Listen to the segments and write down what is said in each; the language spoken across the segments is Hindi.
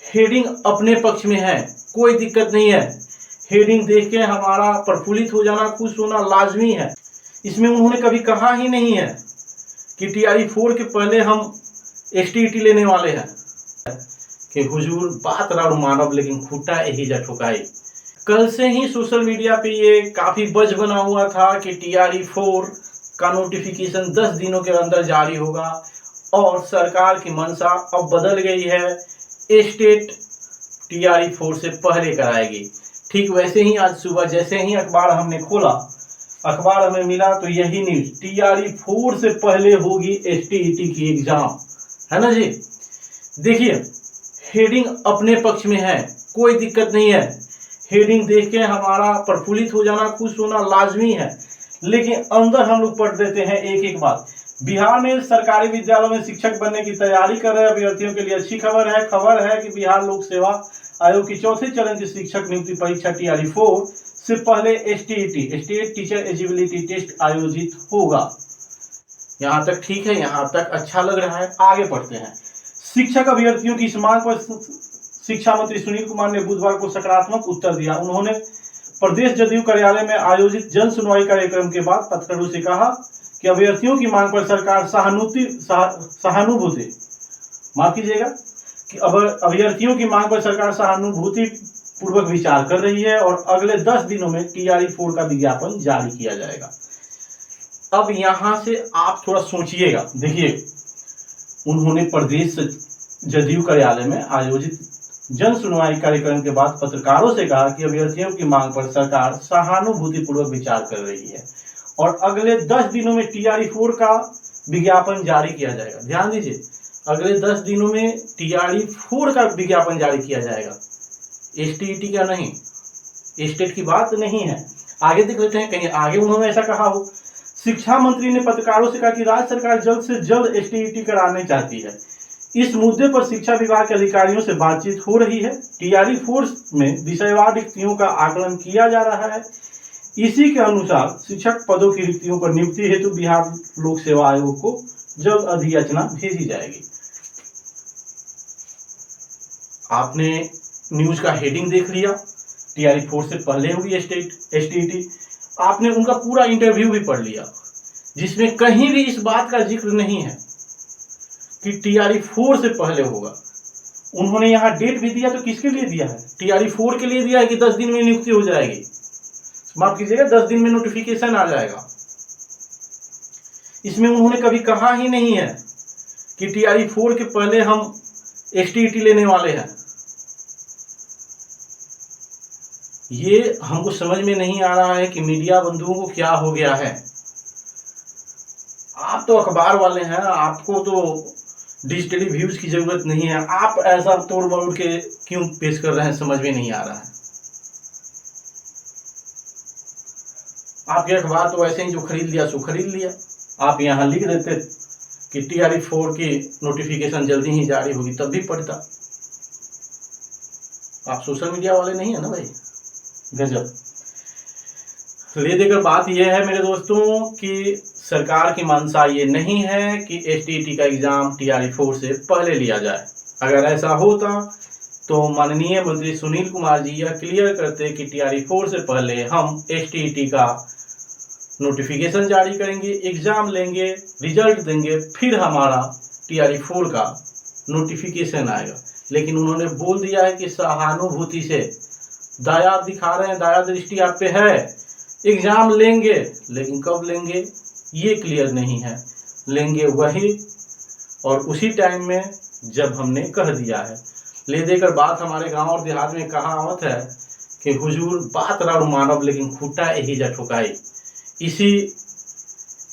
हेडिंग अपने पक्ष में है, कोई दिक्कत नहीं है। हेडिंग देख के हमारा प्रफुल्लित हो जाना, खुश होना लाजमी है। इसमें उन्होंने कभी कहा ही नहीं है कि टीआरई 4 के पहले हम एसटीईटी लेने वाले हैं कि हुजूर बात राउर मानव लेकिन खूटा यही जा ठुकाई। कल से ही सोशल मीडिया पे ये काफी बज बना हुआ था कि टीआरई 4 का नोटिफिकेशन 10 दिनों के अंदर जारी होगा और सरकार की मंशा अब बदल गई है, स्टेट टीआरई 4 से पहले कराएगी। ठीक वैसे ही आज सुबह जैसे ही अखबार हमने खोला, अखबार हमें मिला तो यही न्यूज, टीआरई 4 से पहले होगी एसटीईटी की एग्जाम, है ना जी। देखिए हेडिंग अपने पक्ष में है, कोई दिक्कत नहीं है। हेडिंग देख के हमारा प्रफुल्लित हो जाना, खुश होना लाजमी है, लेकिन अंदर हम लोग पढ़ देते हैं एक एक बात। बिहार में सरकारी विद्यालयों में शिक्षक बनने की तैयारी कर रहे अभ्यर्थियों के लिए अच्छी खबर है कि बिहार लोक सेवा आयोग की चौथे चरण की शिक्षक नियुक्ति परीक्षा टीआरई 4 से पहले STET state teacher eligibility test आयोजित होगा। यहाँ तक ठीक है, यहाँ तक अच्छा लग रहा है। आगे पढ़ते हैं। शिक्षक अभ्यर्थियों की इस मांग पर शिक्षा मंत्री सुनील कुमार ने बुधवार को सकारात्मक उत्तर दिया। उन्होंने प्रदेश जदयू कार्यालय में आयोजित जन सुनवाई कार्यक्रम के बाद पत्रकारों से कहा कि अभ्यर्थियों की मांग पर सरकार सहानुभूति माफ कीजिएगा कि अभ्यर्थियों की मांग पर सरकार सहानुभूति पूर्वक विचार कर रही है और अगले 10 दिनों में टीआरई 4 का विज्ञापन जारी किया जाएगा। अब यहां से आप थोड़ा सोचिएगा। देखिए उन्होंने प्रदेश जदयू कार्यालय में आयोजित जन सुनवाई कार्यक्रम के बाद पत्रकारों से कहा कि अभ्यर्थियों की मांग पर सरकार सहानुभूतिपूर्वक विचार कर रही है और अगले 10 दिनों में टीआरई 4 का विज्ञापन जारी किया जाएगा। ध्यान दीजिए, अगले 10 दिनों में टीआरई 4 का विज्ञापन जारी किया जाएगा, एसटीईटी का नहीं, स्टेट की बात नहीं है। आगे देख लेते हैं, कहीं आगे उन्होंने ऐसा कहा हो। शिक्षा मंत्री ने पत्रकारों से कहा कि राज्य सरकार जल्द से जल्द एसटीईटी कराने चाहती है। इस मुद्दे पर शिक्षा विभाग के अधिकारियों से बातचीत हो रही है। टीआरई 4 में विषयवार रिक्तियों का आकलन किया जा रहा है। इसी के अनुसार शिक्षक पदों की रिक्तियों पर नियुक्ति हेतु बिहार लोक सेवा आयोग को जल्द अधियाचना भेजी जाएगी। आपने न्यूज का हेडिंग देख लिया, टीआरई 4 से पहले होगी एसटीईटी। आपने उनका पूरा इंटरव्यू भी पढ़ लिया, जिसमें कहीं भी इस बात का जिक्र नहीं है कि टीआरई 4 से पहले होगा। उन्होंने यहाँ डेट भी दिया तो किसके लिए दिया है? टीआरई 4 के लिए दिया है कि 10 दिन में नियुक्ति हो जाएगी। माफ कीजिएगा, 10 दिन में नोटिफिकेशन आ जाएगा। इसमें उन्होंने कभी कहा ही नहीं है कि टीआरई 4 के पहले हम एसटीईटी लेने वाले हैं। ये हमको समझ में नहीं आ रहा है कि मीडिया बंधुओं को क्या हो गया है। आप तो अखबार वाले हैं, आपको तो डिजिटली व्यूज की जरूरत नहीं है। आप ऐसा तोड़ मरोड़ के क्यों पेश कर रहे हैं, समझ में नहीं आ रहा है। आपके अखबार तो वैसे ही जो खरीद लिया सो खरीद लिया। आप यहाँ लिख देते कि टीआरई 4 की नोटिफिकेशन जल्दी ही जारी होगी, तब भी पढ़ता। आप सोशल मीडिया वाले नहीं है ना भाई, गजब। ले देकर बात यह है मेरे दोस्तों कि सरकार की मंशा ये नहीं है कि एसटीईटी का एग्जाम टीआरई 4 से पहले लिया जाए। अगर ऐसा होता तो माननीय मंत्री सुनील कुमार जी यह क्लियर करते कि टीआरई 4 से पहले हम एसटीईटी का नोटिफिकेशन जारी करेंगे, एग्जाम लेंगे, रिजल्ट देंगे, फिर हमारा टीआरई 4 का नोटिफिकेशन आएगा। लेकिन उन्होंने बोल दिया है कि सहानुभूति से दया दिखा रहे हैं, दया दृष्टि आप पे है, एग्जाम लेंगे, लेकिन कब लेंगे ये क्लियर नहीं है। लेंगे वही और उसी टाइम में जब हमने कह दिया है। ले देकर बात हमारे गांव और देहात में कहावत है कि हुजूर बात राउर मानव लेकिन खूटा यही जा ठुकाई। इसी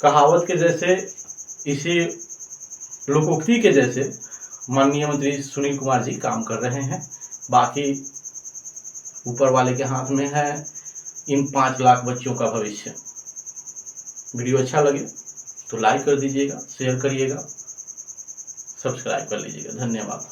कहावत के जैसे, इसी लोकोक्ति के जैसे माननीय मंत्री सुनील कुमार जी काम कर रहे हैं। बाकी ऊपर वाले के हाथ में है इन 5 लाख बच्चों का भविष्य। वीडियो अच्छा लगे तो लाइक कर दीजिएगा, शेयर करिएगा, सब्सक्राइब कर लीजिएगा। धन्यवाद।